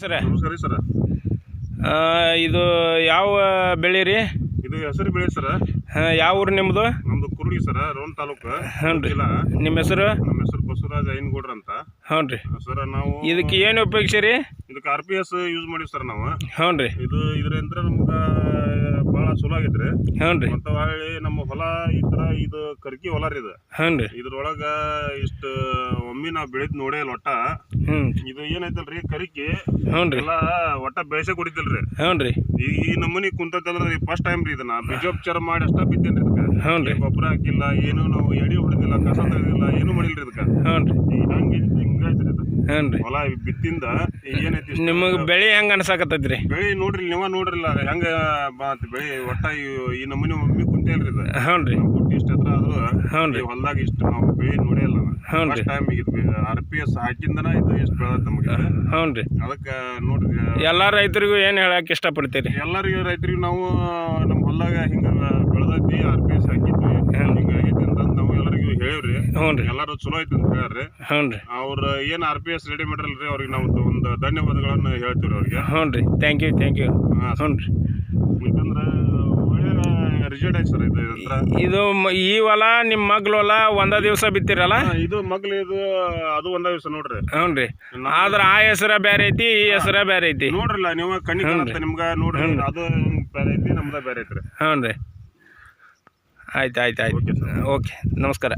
ಸರ ನಮಸ್ಕಾರ ಸರ್. ಇದು ಯಾವ ಬೆಳೆ ರೀ? ಇದು ಹೆಸರು ಬೆಳೆ ಸರ್. ಯಾವ ಊರು ನಿಮ್ಮದು? ನಮ್ದು ಕುರುಡಿ ಸರ್, ರೋಣ ತಾಲೂಕು. ಹ್ಞೂ ರೀ. ನಿಮ್ಮ ಹೆಸರು? ನಮ್ಮ ಹೆಸರು ಬಸವರಾಜ ಐನಗೌಡ್ರ ಅಂತ. ಹ್ಞೂ ರೀ. ಸರ್ ನಾವು ಇದಕ್ಕೆ ಏನು ಉಪಯೋಗಿಸಿರಿ? ಇದಕ್ಕೆ RPS ಯೂಸ್ ಮಾಡಿವಿ ಸರ್ ನಾವು. ಹ್ಞೂ ರೀ. ಇದರಿಂದ ನಮ್ಗೆ ಭಾಳ ಚಲೋ ಆಗೈತ್ರಿ. ಹ್ಞೂ ರೀ. ಮತ್ತು ಹೊಳ್ಳಿ ನಮ್ಮ ಹೊಲ ಈ ಥರ ಇದು ಕರ್ಕಿ ಹೊಲ ರೀ ಇದು. ಹ್ಞೂ ರೀ. ಇದ್ರೊಳಗೆ ಇಷ್ಟು ಒಮ್ಮೆ ನಾವು ಬೆಳೆದ್ ನೋಡೇ ಇಲ್ಲ ಒಟ್ಟ. ಇದು ಏನೈತಲ್ರಿ ಕರಿಕಿ. ಹ್ಞೂ ರೀ. ಎಲ್ಲ ಒಟ್ಟ ಬೆಳೆಸೇ ಕುಡಿತಿಲ್ರಿ. ಹ್ಞೂ ರೀ. ಈ ನಮೂನಿ ಕುಂತಲ್ರಿ ಫಸ್ಟ್ ಟೈಮ್ ರೀ ಇದನ್ನ ಬೀಜೋಪಚಾರ ಮಾಡಿ ಅಷ್ಟ ಬಿತ್ತೇನ್ರಿ ಇದಕ್ಕೆ. ಹ್ಞೂ ರೀ. ಗೊಬ್ಬರ ಹಾಕಿಲ್ಲ, ಏನು ನಾವು ಎಡಿ ಹೊಡೆದಿಲ್ಲ, ಕಸ ತೆಗೆದಿಲ್ಲ, ಏನು ಮಾಡಿಲ್ರಿ ಇದಕ್ಕೆ. ಹ್ಞೂ ರೀ. ಹಿಂಗೈತ್ರಿ ಇದು ಹ್ಞೂ ರೀ. ಹೊಲ ಬಿತ್ತಿಂದ ಏನೈತಿ ನಿಮಗೆ ಬೆಳೆ ಹೆಂಗೆ ಅನ್ಸಾಕತ್ತೈತ್ರಿ? ಬೆಳಿ ನೋಡ್ರಿ, ನೀವ ನೋಡ್ರಿಲ್ಲ ಹೆಂಗ ಬೆಳಿ ಒಟ್ಟ ಈ ನಮೂನಿ ಒಮ್ಮೆ ಕುಂತೇ ಇಲ್ರಿ ಇದು. ಹ್ಞೂ ರೀ. ಹುಟ್ಟಿ ಇಷ್ಟ ಹತ್ರ ಆದ್ರೂ ಹ್ಞೂ ರೀ. ಹೊಲದಾಗ ಇಷ್ಟು ನಾವು ಬೆಳಿ ನೋಡೇ ಇಲ್ಲ. ಹ್ಞೂ ರೀ. ಫಸ್ಟ್ ಟೈಮ್ ಈಗ RPS ಹಾಕಿಂದನ ಇದು ಎಷ್ಟು ಬೆಳೆದ ನಮಗೆ. ಹ್ಞೂ ರೀ. ಅದಕ್ಕೆ ನೋಡ್ರಿ, ಎಲ್ಲ ರೈತರಿಗೂ ಏನು ಹೇಳಕ್ಕೆ ಇಷ್ಟಪಡ್ತೀರಿ? ಎಲ್ಲರಿಗೂ ರೈತರಿಗೆ ನಾವು ನಮ್ಮ ಹೊಲದಾಗ ಹಿಂಗ ಬೆಳೆದೈತಿ, RPS ಹಾಕಿದ್ವಿ, ಹಿಂಗಾಗೈತಿ ಅಂತ ನಾವು ಎಲ್ಲರಿಗೂ ಹೇಳಿವ್ರಿ. ಹ್ಞೂ ರೀ. ಎಲ್ಲರೂ ಚಲೋ ಐತಿ ಅಂತ ಹೇಳ್ರಿ. ಹ್ಞೂ ರೀ. ಅವ್ರು ಏನು RPS ರೆಡಿ ಮಾಡಿರಲ್ರಿ, ಅವ್ರಿಗೆ ನಾವು ಒಂದು ಧನ್ಯವಾದಗಳನ್ನು ಹೇಳ್ತೀವಿ ಅವ್ರಿಗೆ. ಹ್ಞೂ ರೀ. Thank you. ಹ್ಞೂ ರೀ. ಯಾಕಂದ್ರೆ ಒಳ್ಳೆ ರಿಸಲ್ಟ್ ಐತಿ ಸರ್ ಇದು ಈ ಹೊಲ ನಿಮ್ಮ ಮಗ್ಳ ಹೊಲ ಒಂದ ದಿವಸ ಬಿತ್ತಿರಲ್ಲ? ಇದು ಮಗ್ಲು ಇದು ಅದು ಒಂದ ದಿವಸ ನೋಡ್ರಿ. ಹ್ಞೂ ರೀ. ಆದ್ರೆ ಆ ಹೆಸರ ಬೇರೆ ಐತಿ, ಈ ಹೆಸರ ಬೇರೆ ಐತಿ. ನೋಡ್ರಲ್ಲ ನೀವು ಕಣ್ಣಿ ಕಾಣುತ್ತೆ ನಿಮ್ಗೆ. ನೋಡ್ರಿ, ಅದು ಬೇರೆ ಐತಿ, ನಮ್ದ ಬೇರೆ ಐತ್ರಿ. ಹ್ಞೂ ರೀ. ಆಯ್ತು. ಓಕೆ, ನಮಸ್ಕಾರ.